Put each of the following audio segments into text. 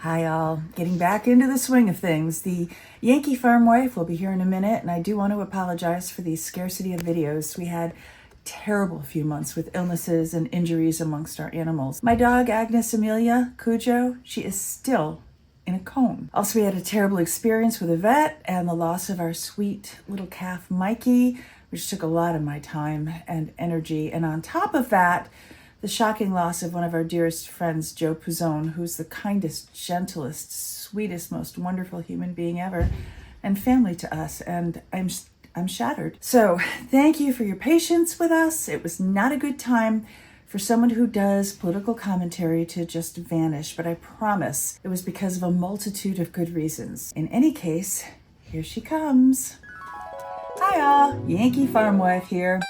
Hi all, getting back into the swing of things. The Yankee farm wife will be here in a minute, and I do want to apologize for the scarcity of videos. We had terrible few months with illnesses and injuries amongst our animals. My dog, Agnes Amelia Cujo, she is still in a cone. Also, we had a terrible experience with a vet and the loss of our sweet little calf, Mikey, which took a lot of my time and energy. And on top of that, the shocking loss of one of our dearest friends, Joe Puzone, who's the kindest, gentlest, sweetest, most wonderful human being ever, and family to us. And I'm shattered. So thank you for your patience with us. It was not a good time for someone who does political commentary to just vanish, but I promise it was because of a multitude of good reasons. In any case, here she comes. Hi all, Yankee farm wife here.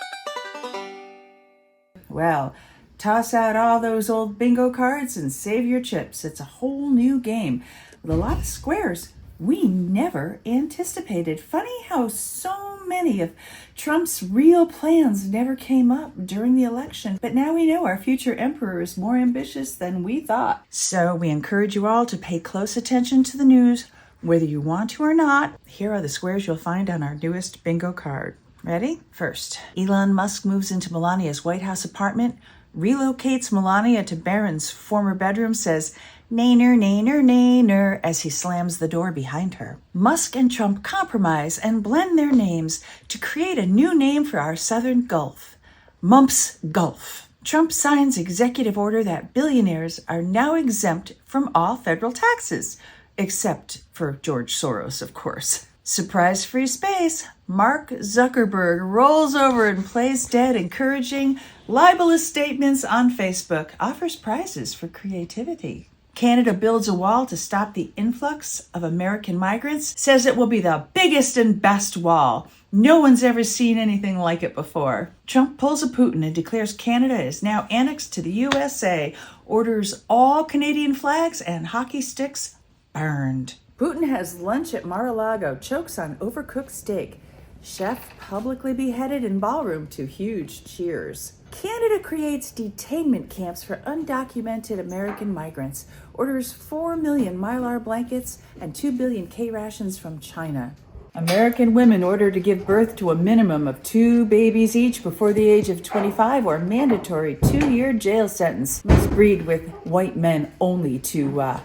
Well, toss out all those old bingo cards and save your chips. It's a whole new game with a lot of squares we never anticipated. Funny how so many of Trump's real plans never came up during the election. But now we know our future emperor is more ambitious than we thought. So we encourage you all to pay close attention to the news, whether you want to or not. Here are the squares you'll find on our newest bingo card. Ready? First, Elon Musk moves into Melania's White House apartment, relocates Melania to Barron's former bedroom, says, "Naner, naner, naner," as he slams the door behind her. Musk and Trump compromise and blend their names to create a new name for our southern Gulf, Mumps Gulf. Trump signs executive order that billionaires are now exempt from all federal taxes, except for George Soros, of course. Surprise free space. Mark Zuckerberg rolls over and plays dead, encouraging libelous statements on Facebook, offers prizes for creativity. Canada builds a wall to stop the influx of American migrants, says it will be the biggest and best wall. No one's ever seen anything like it before. Trump pulls a Putin and declares Canada is now annexed to the USA, orders all Canadian flags and hockey sticks burned. Putin has lunch at Mar-a-Lago, chokes on overcooked steak. Chef publicly beheaded in ballroom to huge cheers. Canada creates detainment camps for undocumented American migrants, orders 4 million Mylar blankets and 2 billion K-rations from China. American women ordered to give birth to a minimum of 2 babies each before the age of 25 or mandatory 2-year jail sentence. Must breed with white men only to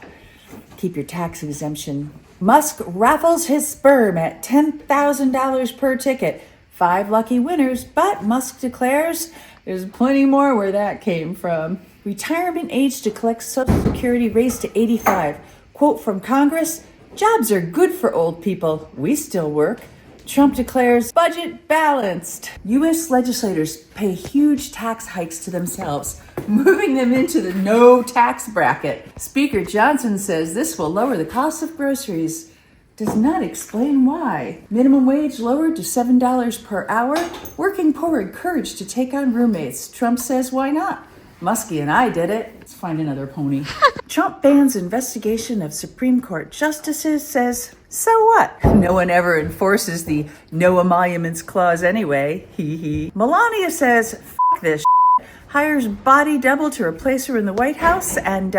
keep your tax exemption. Musk raffles his sperm at $10,000 per ticket. 5 lucky winners, but Musk declares there's plenty more where that came from. Retirement age to collect Social Security raised to 85. Quote from Congress, "Jobs are good for old people. We still work." Trump declares budget balanced. U.S. legislators pay huge tax hikes to themselves, moving them into the no tax bracket. Speaker Johnson says this will lower the cost of groceries. Does not explain why. Minimum wage lowered to $7 per hour. Working poor encouraged to take on roommates. Trump says why not? Muskie and I did it. Let's find another pony. Trump bans investigation of Supreme Court justices, says, so what? No one ever enforces the no emoluments clause anyway. Hee hee. Melania says, f this shit. Hires body double to replace her in the White House and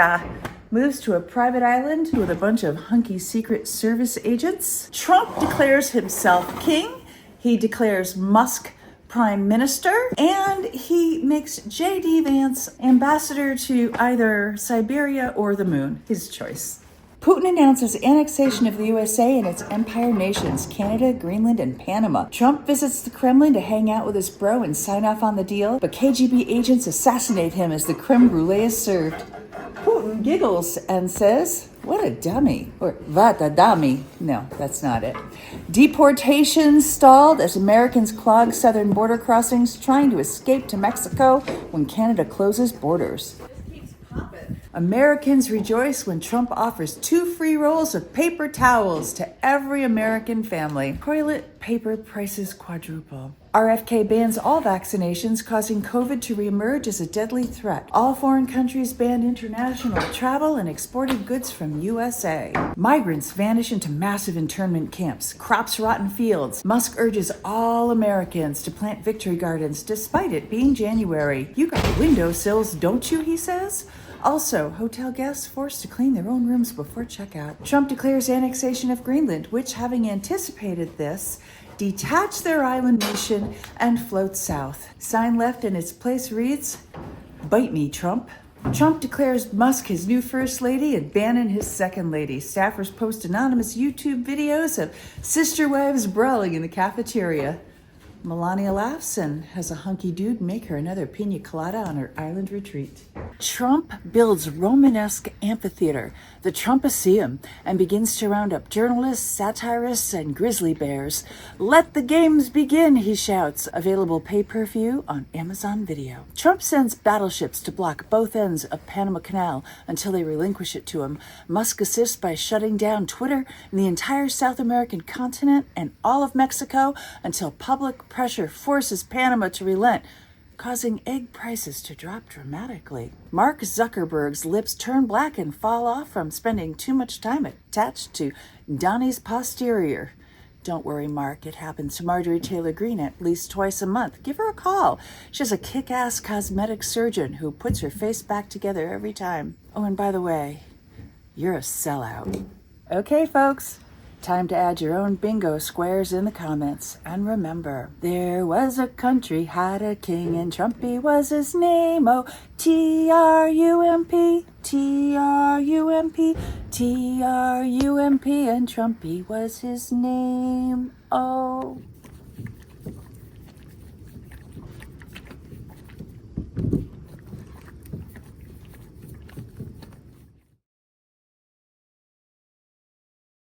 moves to a private island with a bunch of hunky Secret Service agents. Trump declares himself king. He declares Musk prime minister, and he makes J.D. Vance ambassador to either Siberia or the moon, his choice. Putin announces annexation of the USA and its empire nations, Canada, Greenland, and Panama. Trump visits the Kremlin to hang out with his bro and sign off on the deal, but KGB agents assassinate him as the creme brulee is served. Putin giggles and says, what a dummy, or what a dummy. No, that's not it. Deportations stalled as Americans clog southern border crossings trying to escape to Mexico when Canada closes borders. Americans rejoice when Trump offers 2 free rolls of paper towels to every American family. Toilet paper prices quadruple. RFK bans all vaccinations, causing COVID to reemerge as a deadly threat. All foreign countries banned international travel and exported goods from USA. Migrants vanish into massive internment camps. Crops rot in fields. Musk urges all Americans to plant victory gardens despite it being January. You got windowsills, don't you, he says? Also, hotel guests forced to clean their own rooms before checkout. Trump declares annexation of Greenland, which, having anticipated this, detached their island nation and float south. Sign left in its place reads, "Bite me, Trump." Trump declares Musk his new first lady and Bannon his second lady. Staffers post anonymous YouTube videos of sister wives brawling in the cafeteria. Melania laughs and has a hunky dude make her another pina colada on her island retreat. Trump builds Romanesque amphitheater, the Trumposeum, and begins to round up journalists, satirists, and grizzly bears. "Let the games begin," he shouts. Available pay-per-view on Amazon Video. Trump sends battleships to block both ends of Panama Canal until they relinquish it to him. Musk assists by shutting down Twitter and the entire South American continent and all of Mexico until public pressure forces Panama to relent, causing egg prices to drop dramatically. Mark Zuckerberg's lips turn black and fall off from spending too much time attached to Donnie's posterior. Don't worry, Mark. It happens to Marjorie Taylor Greene at least twice a month. Give her a call. She has a kick-ass cosmetic surgeon who puts her face back together every time. Oh, and by the way, you're a sellout. Okay, folks. Time to add your own bingo squares in the comments. And remember, there was a country had a king and Trumpy was his name. Oh, Trump, Trump, and Trumpy was his name. Oh.